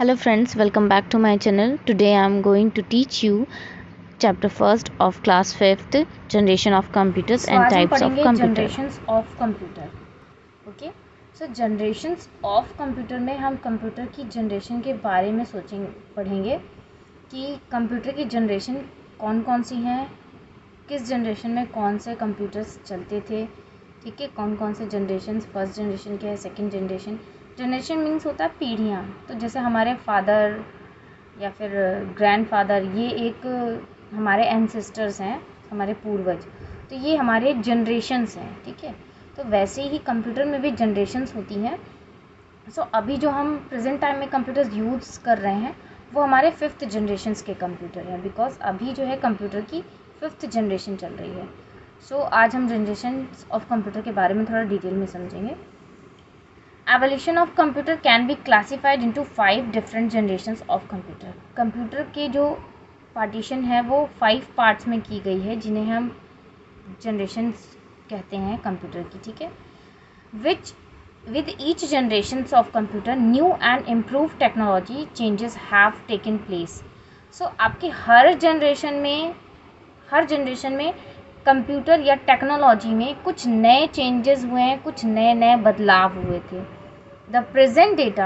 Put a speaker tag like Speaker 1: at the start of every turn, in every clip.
Speaker 1: Hello friends, welcome back to my channel. Today I am going to teach you chapter 1st of class 5th generation of computers and types of computer.
Speaker 2: Generations of computer. Okay, so generations of computer में हम computer की generation के बारे में पढ़ेंगे कि computer की generation कौन कौन सी हैं, किस जनरेशन में कौन से कंप्यूटर्स चलते थे, ठीक है, कौन कौन से जनरेशंस, फर्स्ट जनरेशन क्या है, सेकंड जनरेशन. जनरेशन मीन्स होता है पीढ़ियाँ. तो जैसे हमारे फादर या फिर ग्रैंडफादर, ये एक हमारे एंसेस्टर्स हैं, हमारे पूर्वज. तो ये हमारे जनरेशन्स हैं, ठीक है. तो वैसे ही कंप्यूटर में भी जनरेशन्स होती हैं. सो अभी जो हम प्रेजेंट टाइम में कंप्यूटर्स यूज़ कर रहे हैं वो हमारे 5th जनरेशन्स के कंप्यूटर हैं, बिकॉज अभी जो है कंप्यूटर की 5th जनरेशन चल रही है. सो आज हम जनरेशन ऑफ कंप्यूटर के बारे में थोड़ा डिटेल में समझेंगे. Evolution of computer can be classified into 5 different generations of computer. Computer के जो पार्टीशन है वो 5 पार्ट्स में की गई है, जिन्हें हम जनरेशन्स कहते हैं कंप्यूटर की, ठीक है. Which with each generations of computer new and improve technology changes have taken place. So आपकी हर जनरेशन में कंप्यूटर या टेक्नोलॉजी में कुछ नए चेंजेस हुए हैं, कुछ नए बदलाव हुए थे. The present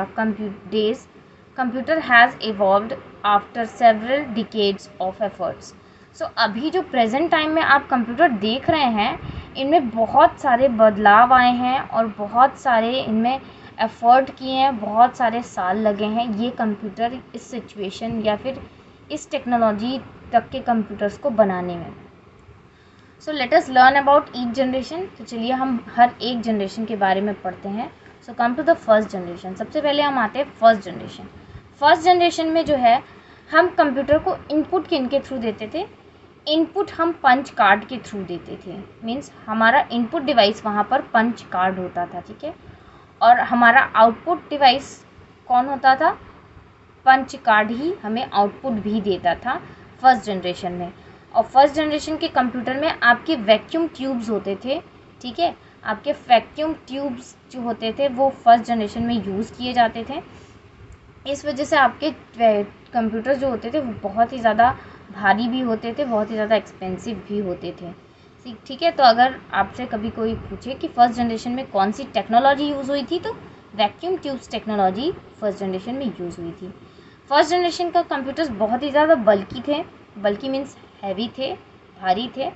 Speaker 2: computer has evolved after several decades of efforts. So अभी जो प्रेजेंट टाइम में आप कंप्यूटर देख रहे हैं, इनमें बहुत सारे बदलाव आए हैं और बहुत सारे इनमें एफ़र्ट किए हैं, बहुत सारे साल लगे हैं ये कंप्यूटर इस सिचुएशन या फिर इस टेक्नोलॉजी तक के कंप्यूटर्स को बनाने में. So let us learn about each generation. तो चलिए हम हर एक जनरेशन के बारे में पढ़ते हैं. So come to the first generation. सबसे पहले हम आते हैं फर्स्ट जनरेशन. फर्स्ट जनरेशन में जो है हम कंप्यूटर को इनपुट किनके थ्रू देते थे. इनपुट हम पंच कार्ड के थ्रू देते थे. मीन्स हमारा इनपुट डिवाइस वहाँ पर पंच कार्ड होता था, ठीक है, और हमारा आउटपुट डिवाइस कौन होता था. पंच कार्ड ही हमें आउटपुट भी देता था फर्स्ट जनरेशन में. और फर्स्ट जनरेशन के कंप्यूटर में आपके वैक्यूम ट्यूब्स होते थे, ठीक है. आपके वैक्यूम ट्यूब्स जो होते थे वो फर्स्ट जनरेशन में यूज़ किए जाते थे. इस वजह से आपके कंप्यूटर जो होते थे वो बहुत ही ज़्यादा भारी भी होते थे, बहुत ही ज़्यादा एक्सपेंसिव भी होते थे, ठीक है. तो अगर आपसे कभी कोई पूछे कि फर्स्ट जनरेशन में कौन सी टेक्नोलॉजी यूज़ हुई थी, तो vacuum tubes technology first generation में यूज़ हुई थी. फर्स्ट जनरेशन का कंप्यूटर्स बहुत ही ज़्यादा बल्की थे. बल्की मीन्स हैवी थे, भारी थे.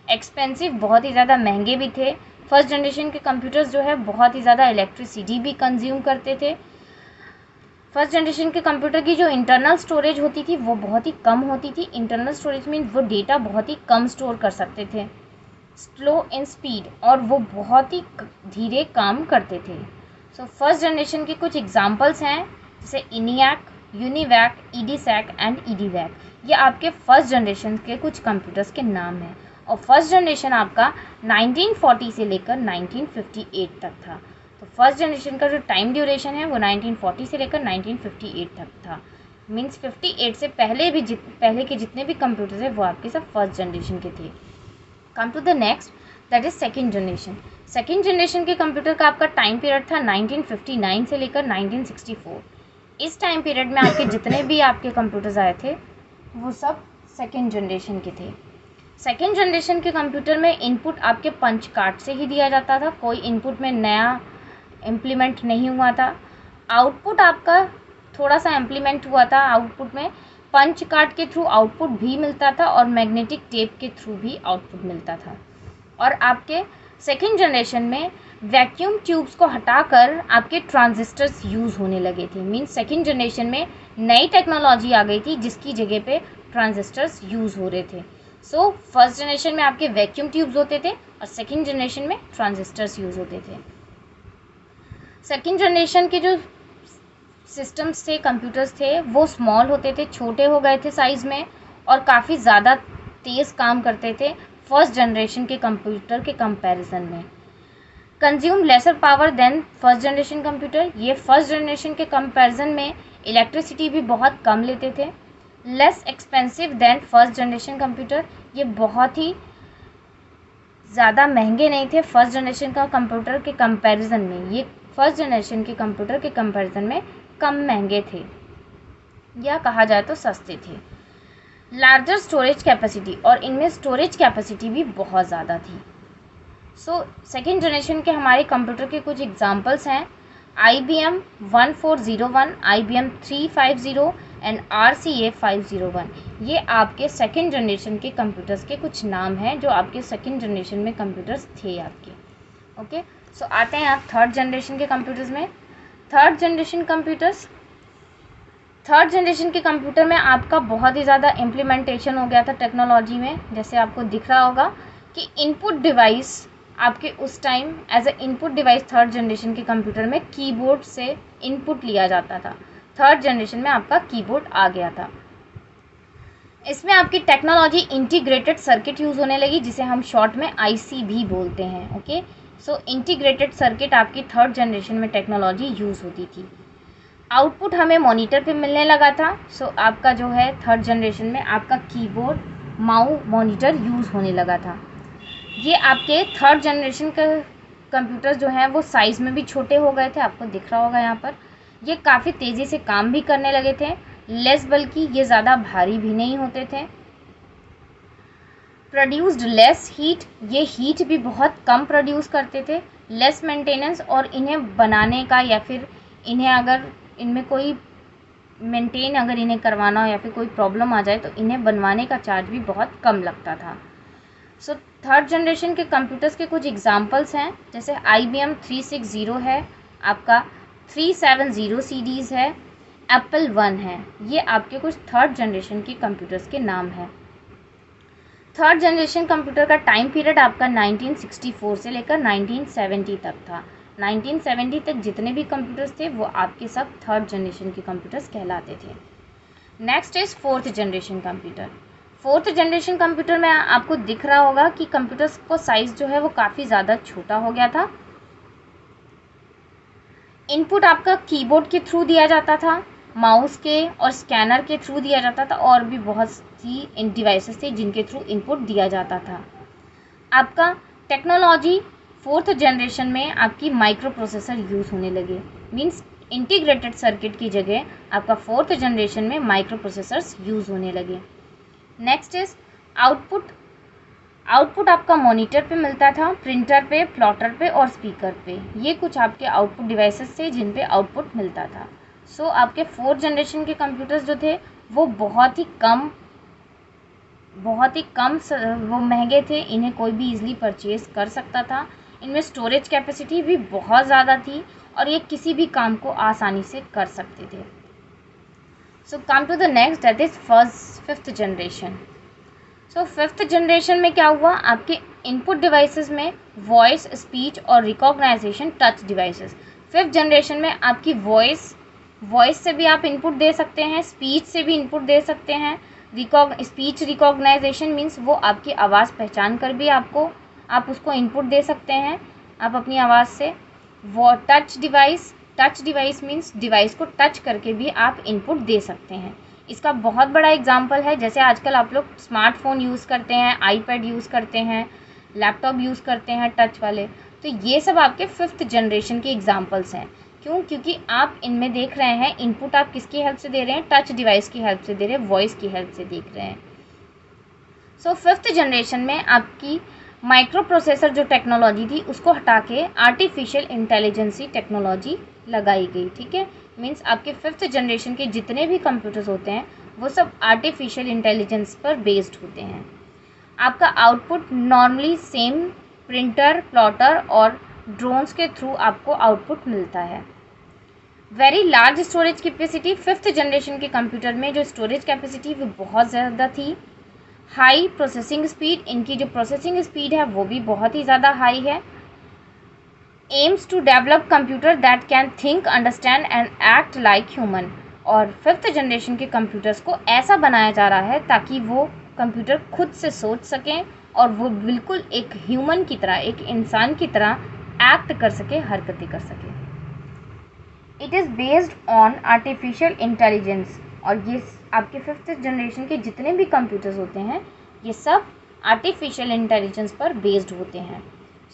Speaker 2: एक्सपेंसिव, बहुत ही ज़्यादा महंगे भी थे. फर्स्ट जनरेशन के कंप्यूटर्स जो है बहुत ही ज़्यादा इलेक्ट्रिसिटी भी कंज्यूम करते थे. फर्स्ट जनरेशन के कंप्यूटर की जो इंटरनल स्टोरेज होती थी वो बहुत ही कम होती थी. इंटरनल स्टोरेज मीन्स वो डेटा बहुत ही कम स्टोर कर सकते थे. स्लो इन स्पीड, और वो बहुत ही धीरे काम करते थे. सो फर्स्ट जनरेशन के कुछ एग्जांपल्स हैं, जैसे इनियाक, यूनिवैक, ईडीसैक एंड ईडीवैक. ये आपके फर्स्ट जनरेशन के कुछ कंप्यूटर्स के नाम हैं. और फर्स्ट जनरेशन आपका 1940 से लेकर 1958 तक था. तो फर्स्ट जनरेशन का जो टाइम ड्यूरेशन है वो 1940 से लेकर 1958 तक था. मीन्स 58 से पहले के जितने भी कंप्यूटर्स हैं वो आपके सब फर्स्ट जनरेशन के थे. Come to the next, that is second generation. Second generation के कंप्यूटर का आपका टाइम पीरियड था 1959 से लेकर 1964. इस टाइम पीरियड में आपके जितने भी आपके कंप्यूटर्स आए थे वो सब सेकेंड जनरेशन के थे. सेकेंड जनरेशन के कंप्यूटर में इनपुट आपके पंच कार्ड से ही दिया जाता था. कोई इनपुट में नया इम्प्लीमेंट नहीं हुआ था. आउटपुट आपका थोड़ा सा इम्प्लीमेंट हुआ था. आउटपुट में पंच कार्ड के थ्रू आउटपुट भी मिलता था और मैग्नेटिक टेप के थ्रू भी आउटपुट मिलता था. और आपके सेकेंड जनरेशन में वैक्यूम ट्यूब्स को हटाकर आपके ट्रांजिस्टर्स यूज़ होने लगे थे. मीन्स सेकेंड जनरेशन में नई टेक्नोलॉजी आ गई थी जिसकी जगह पे ट्रांजिस्टर्स यूज़ हो रहे थे. सो फर्स्ट जनरेशन में आपके वैक्यूम ट्यूब्स होते थे और सेकेंड जनरेशन में ट्रांजिस्टर्स यूज़ होते थे. सेकेंड जनरेशन के जो सिस्टम्स थे, कंप्यूटर्स थे, वो स्मॉल होते थे, छोटे हो गए थे साइज़ में, और काफ़ी ज़्यादा तेज़ काम करते थे फर्स्ट जनरेशन के कंप्यूटर के कंपैरिजन में. Consume lesser power than first generation computer. ये फर्स्ट जनरेशन के कंपैरिजन में इलेक्ट्रिसिटी भी बहुत कम लेते थे. Less expensive than first generation computer. ये बहुत ही ज़्यादा महंगे नहीं थे फर्स्ट जनरेशन का कंप्यूटर के कंपैरिजन में. ये फर्स्ट जनरेशन के कंप्यूटर के कंपैरिजन में कम महंगे थे. या कहा जाए तो सस्ते थे। लार्जर स्टोरेज कैपेसिटी, और इनमें स्टोरेज कैपेसिटी भी बहुत ज़्यादा थी। सो सेकेंड जनरेशन के हमारे कंप्यूटर के कुछ एग्जांपल्स हैं IBM 1401, IBM 350 एंड RCA 501। ये आपके सेकेंड जनरेशन के कंप्यूटर्स के कुछ नाम हैं जो आपके सेकेंड जनरेशन में कंप्यूटर्स थे आपके। ओके, सो आते हैं आप थर्ड जनरेशन के कंप्यूटर्स में। थर्ड जनरेशन के कंप्यूटर में आपका बहुत ही ज़्यादा इम्प्लीमेंटेशन हो गया था टेक्नोलॉजी में। जैसे आपको दिख रहा होगा कि इनपुट डिवाइस आपके उस time as a input device third generation के कंप्यूटर में कीबोर्ड से इनपुट लिया जाता था। थर्ड जनरेशन में आपका कीबोर्ड आ गया था। इसमें आपकी टेक्नोलॉजी इंटीग्रेटेड सर्किट यूज़ होने लगी, जिसे हम शॉर्ट में IC भी बोलते हैं। ओके, सो इंटीग्रेटेड सर्किट आपकी थर्ड जनरेशन में टेक्नोलॉजी यूज़ होती थी। आउटपुट हमें मॉनिटर पे मिलने लगा था। सो आपका जो है थर्ड जनरेशन में आपका कीबोर्ड, माउस, मॉनिटर यूज़ होने लगा था। ये आपके थर्ड जनरेशन के कंप्यूटर जो हैं वो साइज़ में भी छोटे हो गए थे, आपको दिख रहा होगा यहाँ पर। ये काफ़ी तेज़ी से काम भी करने लगे थे, लेस बल्कि ये ज़्यादा भारी भी नहीं होते थे। प्रोड्यूस्ड लेस हीट, ये हीट भी बहुत कम प्रोड्यूस करते थे। लेस मेंटेनेंस, और इन्हें बनाने का या फिर इन्हें अगर इनमें कोई मेंटेन अगर इन्हें करवाना हो या फिर कोई प्रॉब्लम आ जाए तो इन्हें बनवाने का चार्ज भी बहुत कम लगता था। सो थर्ड जनरेशन के कंप्यूटर्स के कुछ एग्जांपल्स हैं, जैसे IBM 360 है, आपका 370 सीरीज़ है, Apple I है। ये आपके कुछ थर्ड जनरेशन के कंप्यूटर्स के नाम हैं। थर्ड जनरेशन कंप्यूटर का टाइम पीरियड आपका 1964 से लेकर 1970 तक था। 1970 तक जितने भी कंप्यूटर्स थे वो आपके सब थर्ड जनरेशन के कंप्यूटर्स कहलाते थे। Next is fourth generation computer. Fourth generation computer में आपको दिख रहा होगा कि कंप्यूटर्स को साइज़ जो है वो काफ़ी ज़्यादा छोटा हो गया था। इनपुट आपका कीबोर्ड के थ्रू दिया जाता था, माउस के और स्कैनर के थ्रू दिया जाता था, और भी बहुत सी डिवाइसेस थे जिनके थ्रू इनपुट दिया जाता था। आपका टेक्नोलॉजी फोर्थ जनरेशन में आपकी माइक्रो प्रोसेसर यूज़ होने लगे, मींस इंटीग्रेटेड सर्किट की जगह आपका फोर्थ जनरेशन में माइक्रो प्रोसेसर्स यूज़ होने लगे। Next is output. आउटपुट आपका मॉनिटर पे मिलता था, प्रिंटर पे, प्लॉटर पे और स्पीकर पे। ये कुछ आपके आउटपुट डिवाइसेस थे जिन पे आउटपुट मिलता था। सो आपके फोर्थ जनरेशन के कंप्यूटर्स जो थे वो बहुत ही कम वो महंगे थे, इन्हें कोई भी इजीली परचेज कर सकता था। इनमें स्टोरेज कैपेसिटी भी बहुत ज़्यादा थी और ये किसी भी काम को आसानी से कर सकते थे। So come to the next, that is fifth generation. So fifth generation में क्या हुआ, आपके इनपुट डिवाइसेस में वॉइस, स्पीच और recognisation touch devices. Fifth generation में आपकी वॉइस से भी आप इनपुट दे सकते हैं, स्पीच से भी इनपुट दे सकते हैं। स्पीच रिकॉग्नाइजेशन मीन्स वो आपकी आवाज़ पहचान कर भी आप उसको इनपुट दे सकते हैं आप अपनी आवाज़ से। वो टच डिवाइस मीन्स डिवाइस को टच करके भी आप इनपुट दे सकते हैं। इसका बहुत बड़ा एग्जांपल है, जैसे आजकल आप लोग स्मार्टफोन यूज़ करते हैं, आईपैड यूज़ करते हैं, लैपटॉप यूज़ करते हैं टच वाले, तो ये सब आपके फिफ्थ जनरेशन के एग्जांपल्स हैं। क्योंकि आप इनमें देख रहे हैं इनपुट आप किसकी हेल्प से दे रहे हैं, टच डिवाइस की हेल्प से दे रहे हैं, वॉइस की हेल्प से देख रहे हैं। सो फिफ्थ जनरेशन में आपकी माइक्रो प्रोसेसर जो टेक्नोलॉजी थी उसको हटा के आर्टिफिशियल इंटेलिजेंसी टेक्नोलॉजी लगाई गई। ठीक है, मीन्स आपके फिफ्थ जनरेशन के जितने भी कंप्यूटर्स होते हैं वो सब आर्टिफिशियल इंटेलिजेंस पर बेस्ड होते हैं। आपका output normally same printer, plotter और ड्रोन्स के थ्रू आपको आउटपुट मिलता है। Very large storage capacity, fifth generation के कंप्यूटर में जो स्टोरेज कैपेसिटी वो बहुत ज़्यादा थी। हाई प्रोसेसिंग स्पीड, इनकी जो प्रोसेसिंग स्पीड है वो भी बहुत ही ज़्यादा हाई है। Aims to develop computer that can think, understand and act like human. और फिफ्थ जनरेशन के कंप्यूटर्स को ऐसा बनाया जा रहा है ताकि वो कंप्यूटर खुद से सोच सकें और वो बिल्कुल एक ह्यूमन की तरह, एक इंसान की तरह एक्ट कर सके, हरकतें कर सके। It is based on artificial intelligence, और ये आपके फिफ्थ जनरेशन के जितने भी कंप्यूटर्स होते हैं ये सब आर्टिफिशियल इंटेलिजेंस पर बेस्ड होते हैं।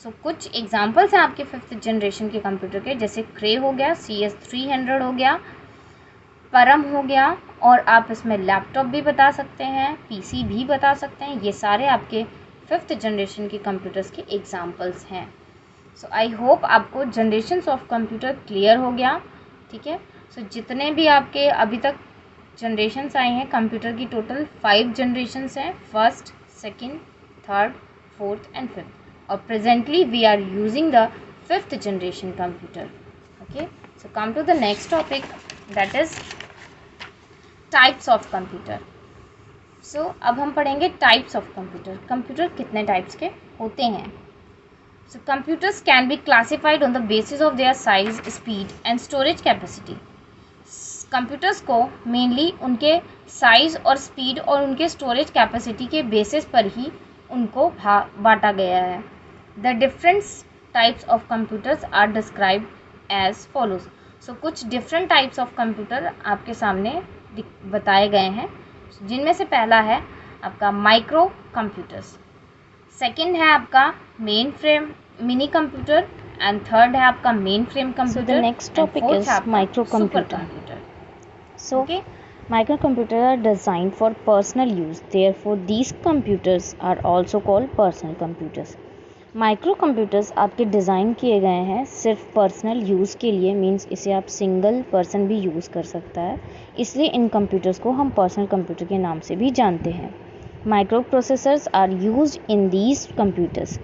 Speaker 2: सो कुछ एग्जांपल्स हैं आपके फिफ्थ जनरेशन के कंप्यूटर के, जैसे क्रे हो गया, CS300 हो गया, परम हो गया, और आप इसमें लैपटॉप भी बता सकते हैं, पीसी भी बता सकते हैं। ये सारे आपके 5th जनरेशन के कंप्यूटर्स के एग्जांपल्स हैं। सो आई होप आपको जनरेशन्स ऑफ कंप्यूटर क्लियर हो गया। ठीक है, सो जितने भी आपके अभी तक जनरेशन्स आए हैं कंप्यूटर की, टोटल 5 जनरेशन्स हैं, 1st, 2nd, 3rd, 4th and 5th, और presently we are using the 5th generation computer. Okay, so come to the next topic, that is types of computer. So अब हम पढ़ेंगे types of computer. Computer कितने types के होते हैं। So computers can be classified on the basis of their size, speed and storage capacity. Computers को mainly उनके size और स्पीड और उनके स्टोरेज कैपेसिटी के बेसिस पर ही उनको बांटा गया है। The different types of computers are described as follows. So कुछ डिफरेंट टाइप्स ऑफ कंप्यूटर आपके सामने बताए गए हैं, जिनमें से पहला है आपका माइक्रो कंप्यूटर्स, सेकंड है आपका main frame mini computer, and third है आपका main frame computer.
Speaker 1: So the next topic is microcomputer. So
Speaker 2: Okay.
Speaker 1: microcomputers are designed for personal use. Therefore, these computers are also called personal computers. Micro computers आपके design किए गए हैं सिर्फ personal use के लिए, means इसे आप single person भी यूज़ कर सकता है, इसलिए इन कंप्यूटर्स को हम पर्सनल कंप्यूटर के नाम से भी जानते हैं। Micro processors are used in these computers.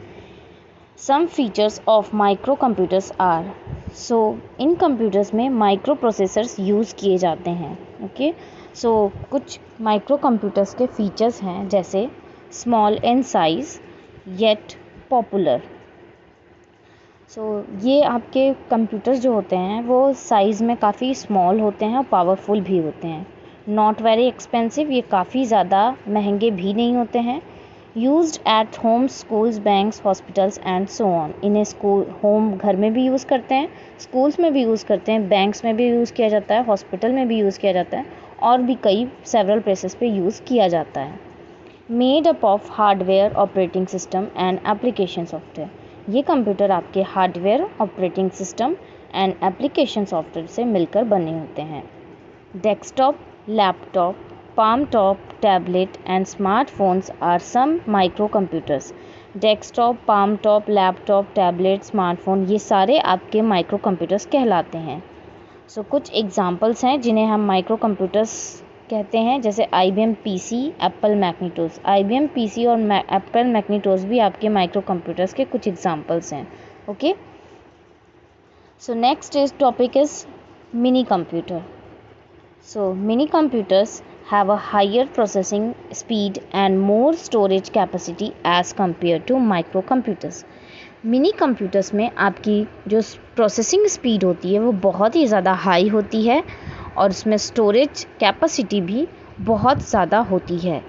Speaker 1: Some features of micro computers are, so इन कंप्यूटर्स में माइक्रो प्रोसेसर्स यूज़ किए जाते हैं। ओके, सो कुछ माइक्रो कंप्यूटर्स के फीचर्स हैं, जैसे small in size yet popular. So ये आपके कंप्यूटर्स जो होते हैं वो साइज़ में काफ़ी स्मॉल होते हैं और पावरफुल भी होते हैं। नॉट वेरी एक्सपेंसिव, ये काफ़ी ज़्यादा महंगे भी नहीं होते हैं। Used at home, schools, banks, hospitals and so on. इन्हें स्कूल, होम, घर में भी यूज़ करते हैं, स्कूल्स में भी यूज़ करते हैं, बैंक्स में भी यूज़ किया जाता है, हॉस्पिटल में भी यूज़ किया जाता है, और भी कई सेवरल प्लेसेस पे यूज़ किया जाता है। Made up of hardware, operating system and application software. ये कंप्यूटर आपके hardware, operating system and application software से मिलकर बने होते हैं। Desktop, laptop, palm top, tablet and smartphones are some microcomputers. Desktop, palm top, laptop, tablet, smartphone, ये सारे आपके माइक्रो कंप्यूटर्स कहलाते हैं। सो कुछ एग्जांपल्स हैं जिन्हें हम माइक्रो कंप्यूटर्स कहते हैं, जैसे IBM PC, Apple Macintosh. IBM PC और एप्पल मैग्नेटोस भी आपके माइक्रो कंप्यूटर्स के कुछ एग्जांपल्स हैं। Okay, so next is topic is mini computer. So mini computers have a higher processing speed and more storage capacity as compared to microcomputers. Mini computers में आपकी जो processing speed होती है वो बहुत ही ज़्यादा हाई होती है और उसमें स्टोरेज कैपेसिटी भी बहुत ज़्यादा होती है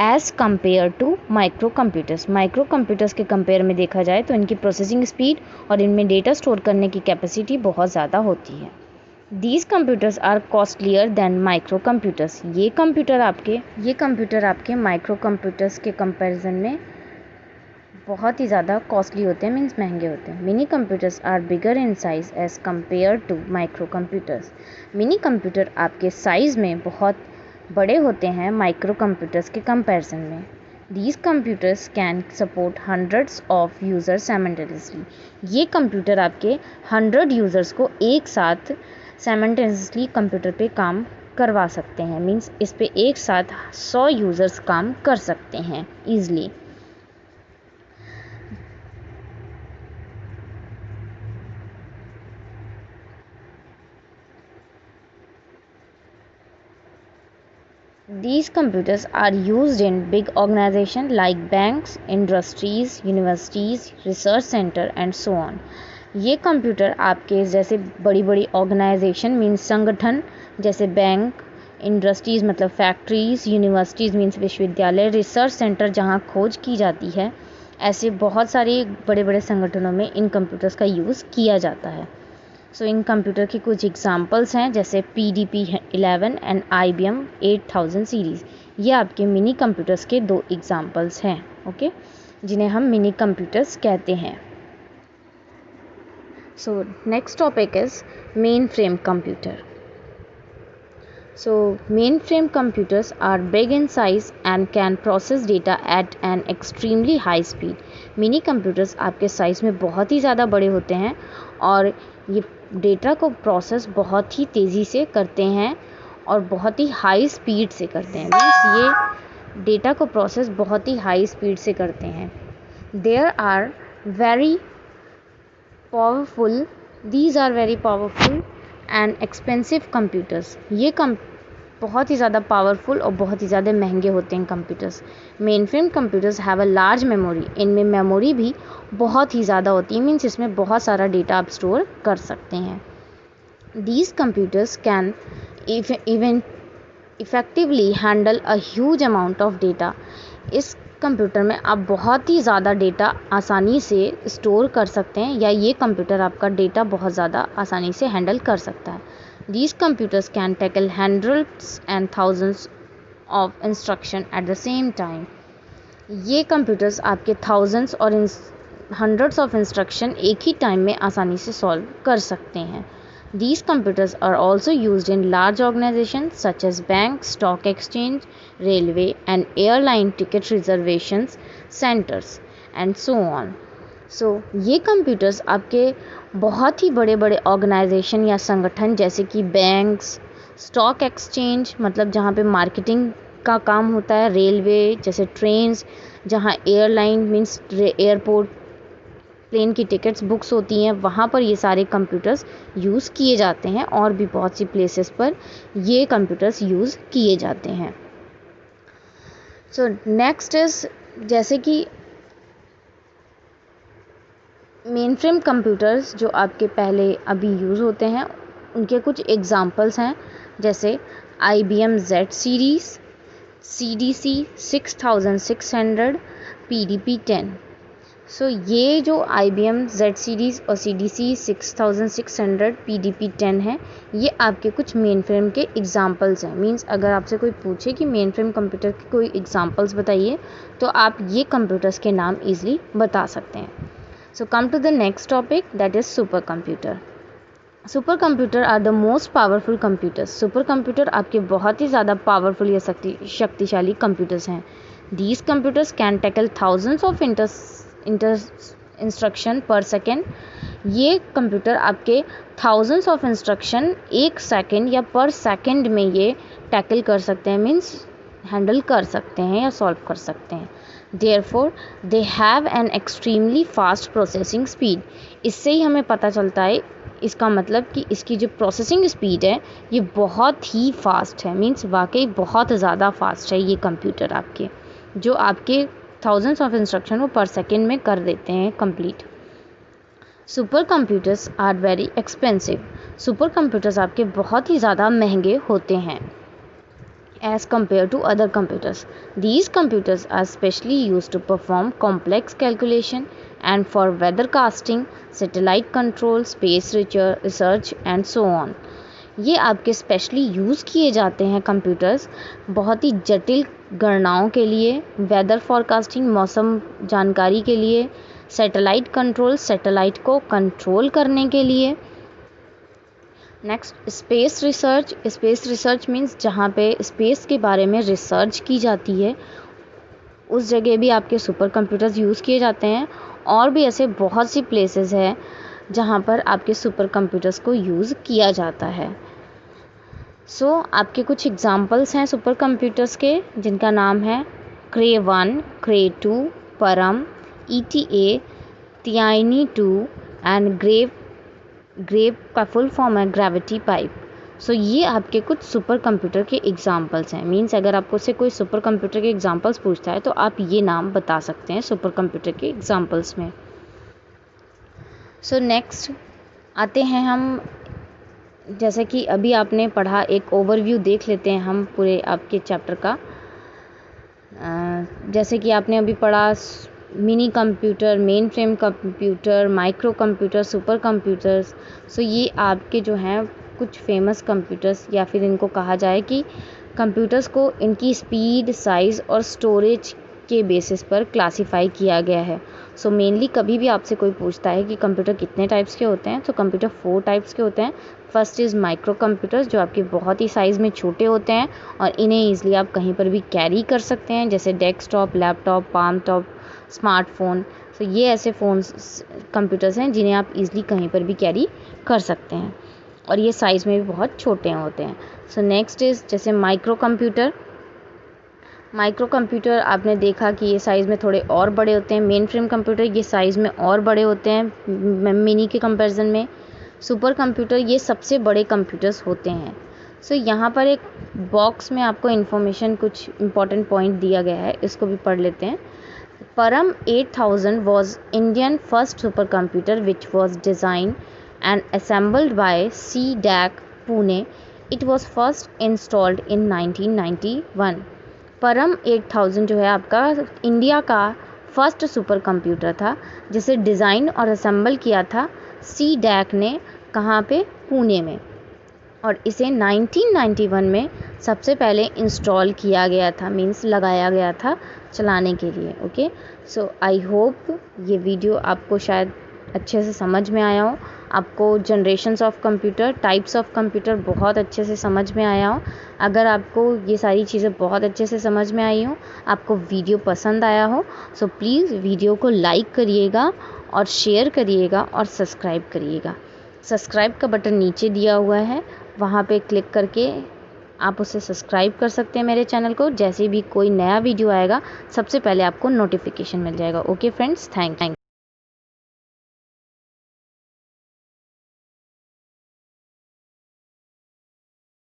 Speaker 1: as compare to micro computers. Micro computers के कंपेयर में देखा जाए तो इनकी प्रोसेसिंग स्पीड और इनमें डेटा स्टोर करने की कैपेसिटी बहुत ज़्यादा होती है। These computers are costlier than micro computers. ये कंप्यूटर आपके माइक्रो कंप्यूटर्स के कंपैरिजन में बहुत ही ज़्यादा कॉस्टली होते हैं, मीन्स महंगे होते हैं। Mini computers are bigger in size as compare to micro computers. Mini computer आपके साइज़ में बहुत बड़े होते हैं माइक्रो कंप्यूटर्स के कंपैरिजन में। These computers can support hundreds of users simultaneously. ये कंप्यूटर आपके 100 यूज़र्स को एक साथ साइमल्टेनियसली कंप्यूटर पे काम करवा सकते हैं, मींस इस पे एक साथ 100 यूज़र्स काम कर सकते हैं easily. These computers are used in big organizations like banks, industries, universities, research center and so on. ये कंप्यूटर आपके जैसे बड़ी बड़ी ऑर्गेनाइजेशन मीन्स संगठन, जैसे बैंक, इंडस्ट्रीज़ मतलब फैक्ट्रीज़, यूनिवर्सिटीज़ मीन्स विश्वविद्यालय, रिसर्च सेंटर जहाँ खोज की जाती है, ऐसे बहुत सारे बड़े बड़े संगठनों में इन कंप्यूटर्स का यूज़ किया जाता है। सो इन कंप्यूटर की कुछ एग्जांपल्स हैं, जैसे PDP-11 एंड IBM 8000 सीरीज़। ये आपके मिनी कंप्यूटर्स के 2 एग्जांपल्स हैं, ओके, जिन्हें हम मिनी कंप्यूटर्स कहते हैं। So next topic is main frame computer. So mainframe computers are big in size and can process data at an extremely high speed. Mini computers आपके size में बहुत ही ज़्यादा बड़े होते हैं और ये डेटा को प्रोसेस बहुत ही तेज़ी से करते हैं और बहुत ही हाई स्पीड से करते हैं। मीन्स ये डेटा को प्रोसेस बहुत ही हाई स्पीड से करते हैं। These are very powerful and expensive computers. ये बहुत ही ज़्यादा पावरफुल और बहुत ही ज़्यादा महंगे होते हैं computers. Main frame computers have a large memory. इनमें मेमोरी भी बहुत ही ज़्यादा होती है, मीन्स इसमें बहुत सारा डेटा आप स्टोर कर सकते हैं। These computers can even effectively handle a huge amount of data. इस कंप्यूटर में आप बहुत ही ज़्यादा डेटा आसानी से स्टोर कर सकते हैं, या ये कंप्यूटर आपका डेटा बहुत ज़्यादा आसानी से हैंडल कर सकता है। These computers can tackle hundreds and thousands of instruction at the same time. ये कंप्यूटर्स आपके thousands और hundreds of instruction एक ही टाइम में आसानी से सॉल्व कर सकते हैं। These computers are also used in large organizations such as banks, stock exchange, railway and airline ticket reservations centers and so on. So ये कंप्यूटर्स आपके बहुत ही बड़े बड़े ऑर्गेनाइजेशन या संगठन जैसे कि बैंक्स, स्टॉक एक्सचेंज मतलब जहाँ पे मार्केटिंग का काम होता है, रेलवे जैसे ट्रेन्स, जहाँ एयरलाइन मीन्स एयरपोर्ट प्लेन की टिकट्स बुक्स होती हैं, वहाँ पर ये सारे कंप्यूटर्स यूज़ किए जाते हैं और भी बहुत सी प्लेसेस पर ये कंप्यूटर्स यूज़ किए जाते हैं। सो नेक्स्ट इज़ जैसे कि मेन फ्रेम कंप्यूटर्स जो आपके पहले अभी यूज़ होते हैं उनके कुछ एग्ज़ाम्पल्स हैं, जैसे IBM Z series, CDC 6600, PDP-10। सो ये जो IBM Z सीरीज़ और CDC 6600 PDP-10 है, ये आपके कुछ मेन फ्रेम के एग्ज़ाम्पल्स हैं। मींस अगर आपसे कोई पूछे कि मेन फ्रेम कंप्यूटर के कोई एग्ज़ाम्पल्स बताइए तो आप ये कंप्यूटर्स के नाम ईज़िली बता सकते हैं। So come to the next topic, that is super computer. Super computer are the most powerful computers. Super computer आपके बहुत ही ज़्यादा पावरफुल या शक्तिशाली कंप्यूटर्स हैं। These computers can tackle thousands of instruction per second. ये कंप्यूटर आपके thousands of instruction एक सेकेंड या पर सेकेंड में ये टैकल कर सकते हैं, मीन्स हैंडल कर सकते हैं या सॉल्व कर सकते हैं। Therefore they have an extremely fast processing speed. इससे ही हमें पता चलता है, इसका मतलब कि इसकी जो प्रोसेसिंग स्पीड है ये बहुत ही फास्ट है, मीन्स वाकई बहुत ज़्यादा फास्ट है ये कंप्यूटर आपके, जो आपके थाउजेंड्स ऑफ इंस्ट्रक्शन को पर सेकेंड में कर देते हैं complete. Super computers are very expensive. Super computers आपके बहुत ही ज़्यादा महंगे होते हैं as compared to other computers. These computers are specially used to perform complex calculation and for weathercasting, satellite control, space research and so on. ये आपके specially use किए जाते हैं कंप्यूटर्स बहुत ही जटिल गणनाओं के लिए, वेदर फॉरकास्टिंग मौसम जानकारी के लिए, सैटेलाइट कंट्रोल सैटेलाइट को कंट्रोल करने के लिए। Next space research. Space research means जहाँ पे स्पेस के बारे में रिसर्च की जाती है उस जगह भी आपके सुपर कंप्यूटर्स यूज़ किए जाते हैं, और भी ऐसे बहुत सी प्लेसेस हैं जहाँ पर आपके सुपर कंप्यूटर्स को यूज़ किया जाता है। सो आपके कुछ एग्ज़ाम्पल्स हैं सुपर कंप्यूटर्स के, जिनका नाम है क्रे 1, क्रे 2, परम, ETA, तियानी 2 एंड ग्रेव का फुल फॉर्म है ग्रेविटी पाइप। सो ये आपके कुछ सुपर कंप्यूटर के एग्ज़ाम्पल्स हैं। मीन्स अगर आपको से कोई सुपर कंप्यूटर के एग्ज़ाम्पल्स पूछता है तो आप ये नाम बता सकते हैं सुपर कंप्यूटर के एग्ज़ाम्पल्स में। सो नेक्स्ट आते हैं हम, जैसे कि अभी आपने पढ़ा, एक ओवरव्यू देख लेते हैं हम पूरे आपके चैप्टर का। जैसे कि आपने अभी पढ़ा mini computer, main frame computer, micro computer, super computers. So ये आपके जो हैं कुछ फेमस कंप्यूटर्स, या फिर इनको कहा जाए कि कंप्यूटर्स को इनकी स्पीड, साइज़ और स्टोरेज के बेसिस पर क्लासीफाई किया गया है। सो मेनली कभी भी आपसे कोई पूछता है कि कंप्यूटर कितने टाइप्स के होते हैं, तो कंप्यूटर 4 टाइप्स के होते हैं। फर्स्ट इज़ माइक्रो कंप्यूटर्स, जो आपके बहुत ही साइज़ में छोटे होते हैं और इन्हें ईज़िली आप कहीं पर भी कैरी कर सकते हैं, जैसे desktop, laptop, palm top, smartphone. So ये ऐसे फ़ोन्स कंप्यूटर्स हैं जिन्हें आप ईज़िली कहीं पर भी कैरी कर सकते हैं और ये साइज़ में भी बहुत छोटे होते हैं। सो नेक्स्ट इज़ जैसे माइक्रो कंप्यूटर आपने देखा कि ये साइज़ में थोड़े और बड़े होते हैं। मेन फ्रेम कंप्यूटर ये साइज़ में और बड़े होते हैं मिनी के कंपैरिजन में। सुपर कंप्यूटर ये सबसे बड़े कंप्यूटर्स होते हैं। सो यहाँ पर एक बॉक्स में आपको इन्फॉर्मेशन कुछ इंपॉर्टेंट पॉइंट दिया गया है, इसको भी पढ़ लेते हैं। Param 8000 was Indian first supercomputer which was designed and assembled by CDAC Pune. It was first installed in 1991. परम 8000 जो है आपका इंडिया का फर्स्ट सुपर कंप्यूटर था जिसे डिज़ाइन और असेंबल किया था CDAC ने, कहाँ पे, पुणे में, और इसे 1991 में सबसे पहले इंस्टॉल किया गया था, मींस लगाया गया था चलाने के लिए। ओके, सो आई होप ये वीडियो आपको शायद अच्छे से समझ में आया हो, आपको generations of computer, types of computer बहुत अच्छे से समझ में आया हो। अगर आपको ये सारी चीज़ें बहुत अच्छे से समझ में आई हो, आपको वीडियो पसंद आया हो, सो प्लीज़ वीडियो को लाइक करिएगा और शेयर करिएगा और सब्सक्राइब करिएगा। सब्सक्राइब का बटन नीचे दिया हुआ है, वहाँ पे क्लिक करके आप उसे सब्सक्राइब कर सकते हैं मेरे चैनल को। जैसे भी कोई नया वीडियो आएगा सबसे पहले आपको नोटिफिकेशन मिल जाएगा। Okay friends, thank you.